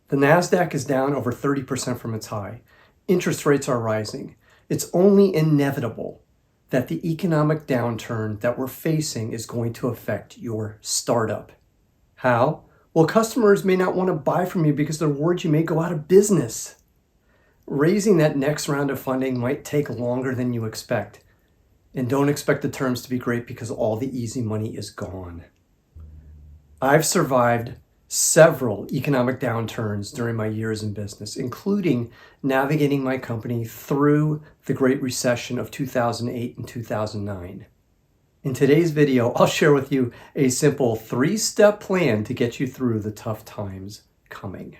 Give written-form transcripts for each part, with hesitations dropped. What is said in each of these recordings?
The NASDAQ is down over 30% from its high. Interest rates are rising. It's only inevitable that the economic downturn that we're facing is going to affect your startup. How? Well, customers may not want to buy from you because they're worried you may go out of business. Raising that next round of funding might take longer than you expect. And don't expect the terms to be great because all the easy money is gone. I've survived several economic downturns during my years in business, including navigating my company through the Great Recession of 2008 and 2009. In today's video, I'll share with you a simple 3-step plan to get you through the tough times coming.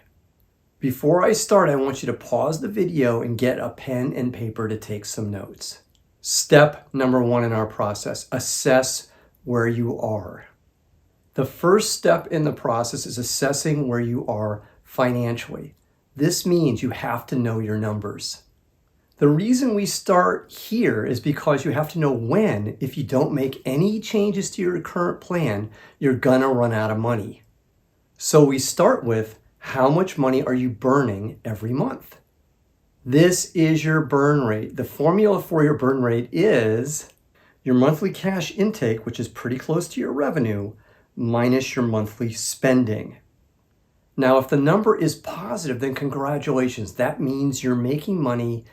Before I start, I want you to pause the video and get a pen and paper to take some notes. Step number 1 in our process, assess where you are. The first step in the process is assessing where you are financially. This means you have to know your numbers. The reason we start here is because you have to know when, if you don't make any changes to your current plan, you're gonna run out of money. So we start with, how much money are you burning every month? This is your burn rate. The formula for your burn rate is your monthly cash intake, which is pretty close to your revenue, minus your monthly spending. Now, if the number is positive, then congratulations. That means you're making money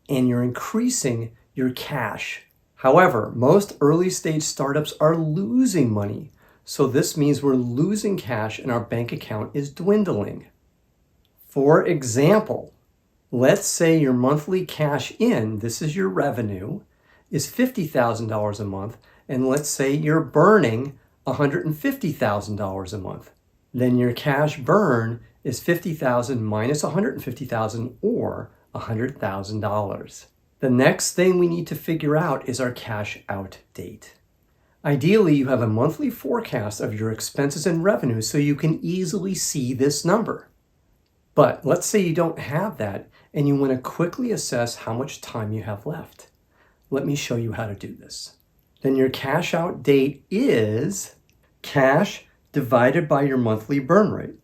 and you're increasing your cash. However, most early stage startups are losing money. So this means we're losing cash and our bank account is dwindling. For example, let's say your monthly cash in, this is your revenue, is $50,000 a month. And let's say you're burning $150,000 a month. Then your cash burn is $50,000 minus $150,000 or $100,000. The next thing we need to figure out is our cash out date. Ideally, you have a monthly forecast of your expenses and revenue so you can easily see this number. But let's say you don't have that and you want to quickly assess how much time you have left. Let me show you how to do this. Then your cash out date is cash divided by your monthly burn rate.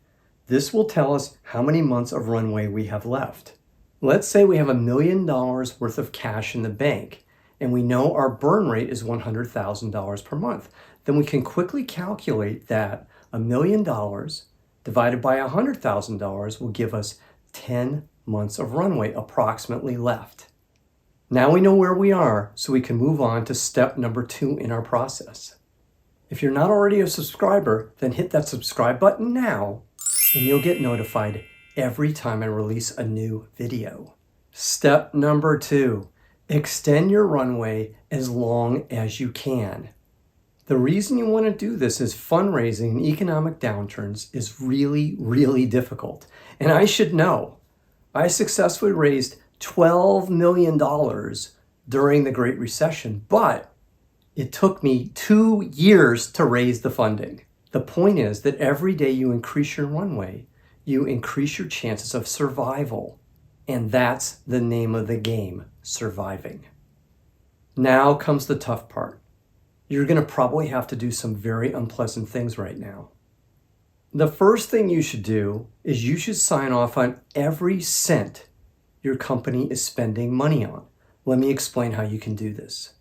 This will tell us how many months of runway we have left. Let's say we have $1 million worth of cash in the bank and we know our burn rate is $100,000 per month. Then we can quickly calculate that $1 million divided by $100,000 will give us 10 months of runway approximately left. Now we know where we are, so we can move on to step number 2 in our process. If you're not already a subscriber, then hit that subscribe button now, and you'll get notified every time I release a new video. Step number 2, extend your runway as long as you can. The reason you want to do this is fundraising in economic downturns is really, really difficult. And I should know, I successfully raised $12 million during the Great Recession, but it took me 2 years to raise the funding. The point is that every day you increase your runway, you increase your chances of survival. And that's the name of the game, surviving. Now comes the tough part. You're going to probably have to do some very unpleasant things right now. The first thing you should do is you should sign off on every cent your company is spending money on. Let me explain how you can do this.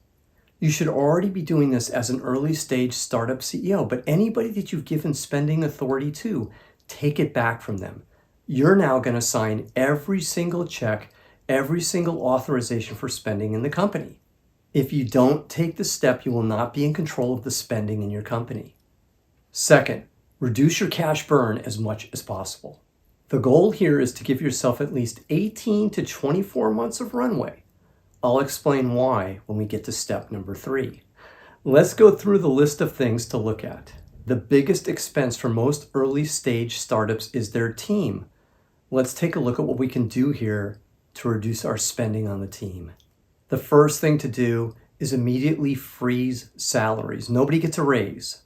You should already be doing this as an early stage startup CEO, but anybody that you've given spending authority to, take it back from them. You're now going to sign every single check, every single authorization for spending in the company. If you don't take the step, you will not be in control of the spending in your company. Second, reduce your cash burn as much as possible. The goal here is to give yourself at least 18 to 24 months of runway. I'll explain why when we get to step number 3. Let's go through the list of things to look at. The biggest expense for most early stage startups is their team. Let's take a look at what we can do here to reduce our spending on the team. The first thing to do is immediately freeze salaries. Nobody gets a raise.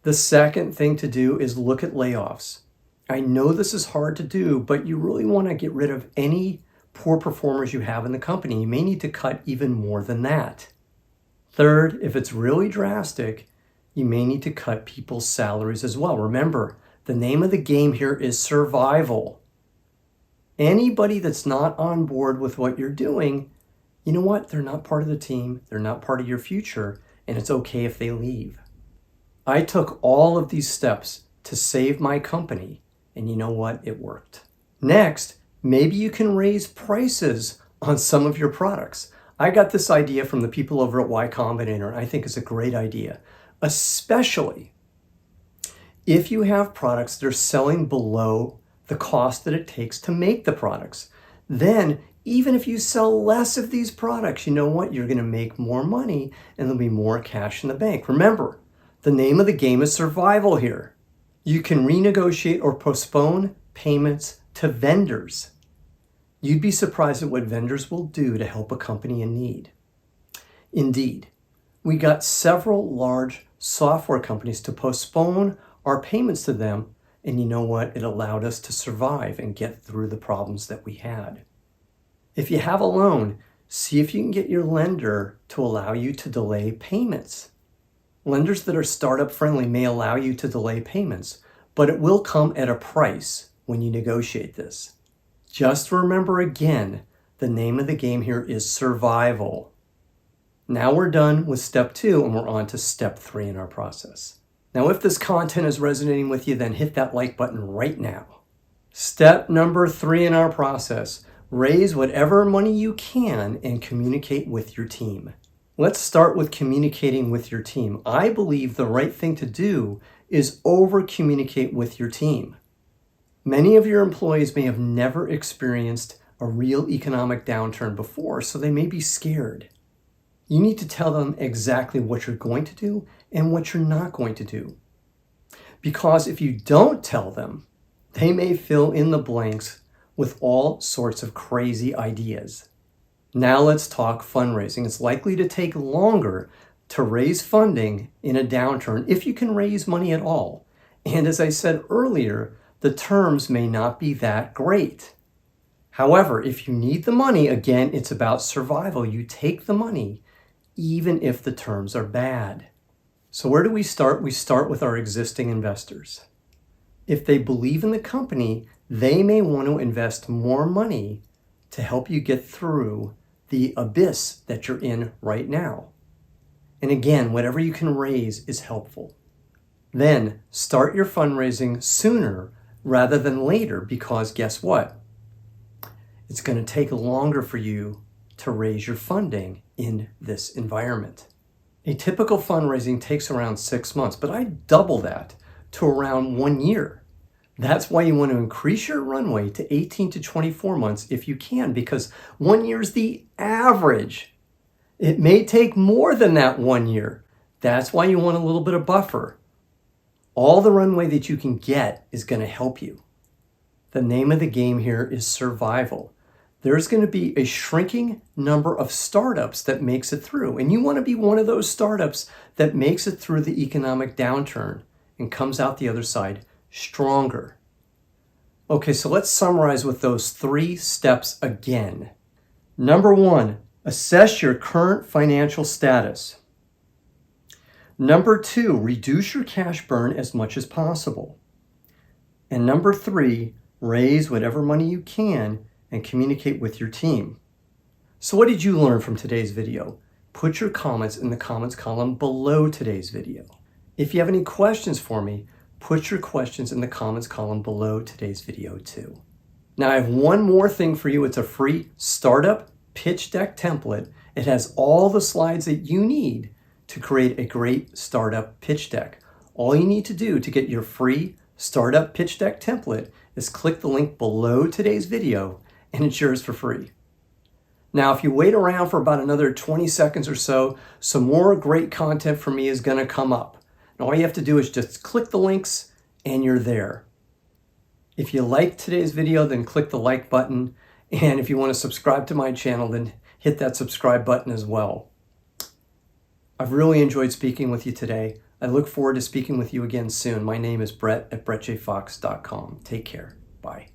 The second thing to do is look at layoffs. I know this is hard to do, but you really want to get rid of any poor performers you have in the company. You may need to cut even more than that. Third, if it's really drastic, you may need to cut people's salaries as well. Remember, the name of the game here is survival. Anybody that's not on board with what you're doing, you know what? They're not part of the team. They're not part of your future, and it's okay if they leave. I took all of these steps to save my company, and you know what? It worked. Next, maybe you can raise prices on some of your products. I got this idea from the people over at Y Combinator, and I think it's a great idea, especially if you have products that are selling below the cost that it takes to make the products. Then, even if you sell less of these products, you know what? You're going to make more money and there'll be more cash in the bank. Remember, the name of the game is survival here. You can renegotiate or postpone payments to vendors. You'd be surprised at what vendors will do to help a company in need. Indeed, we got several large software companies to postpone our payments to them, and you know what? It allowed us to survive and get through the problems that we had. If you have a loan, see if you can get your lender to allow you to delay payments. Lenders that are startup friendly may allow you to delay payments, but it will come at a price when you negotiate this. Just remember again, the name of the game here is survival. Now we're done with step 2 and we're on to step 3 in our process. Now, if this content is resonating with you, then hit that like button right now. Step number 3 in our process, raise whatever money you can and communicate with your team. Let's start with communicating with your team. I believe the right thing to do is over-communicate with your team. Many of your employees may have never experienced a real economic downturn before, so they may be scared. You need to tell them exactly what you're going to do and what you're not going to do. Because if you don't tell them, they may fill in the blanks with all sorts of crazy ideas. Now let's talk fundraising. It's likely to take longer to raise funding in a downturn if you can raise money at all. And as I said earlier, the terms may not be that great. However, if you need the money, again, it's about survival. You take the money even if the terms are bad. So where do we start? We start with our existing investors. If they believe in the company, they may want to invest more money to help you get through the abyss that you're in right now. And again, whatever you can raise is helpful. Then start your fundraising sooner rather than later, because guess what? It's going to take longer for you to raise your funding in this environment. A typical fundraising takes around 6 months, but I double that to around 1 year. That's why you want to increase your runway to 18 to 24 months if you can, because 1 year is the average. It may take more than that 1 year. That's why you want a little bit of buffer. All the runway that you can get is going to help you. The name of the game here is survival. There's going to be a shrinking number of startups that makes it through. And you want to be one of those startups that makes it through the economic downturn and comes out the other side stronger. Okay, so let's summarize with those 3 steps again. Number 1, assess your current financial status. Number 2, reduce your cash burn as much as possible. And number 3, raise whatever money you can and communicate with your team. So what did you learn from today's video? Put your comments in the comments column below today's video. If you have any questions for me, put your questions in the comments column below today's video too. Now I have one more thing for you. It's a free startup pitch deck template. It has all the slides that you need to create a great startup pitch deck. All you need to do to get your free startup pitch deck template is click the link below today's video and it's yours for free. Now, if you wait around for about another 20 seconds or so, some more great content from me is going to come up. And all you have to do is just click the links and you're there. If you liked today's video, then click the like button. And if you want to subscribe to my channel, then hit that subscribe button as well. I've really enjoyed speaking with you today. I look forward to speaking with you again soon. My name is Brett at brettjfox.com. Take care. Bye.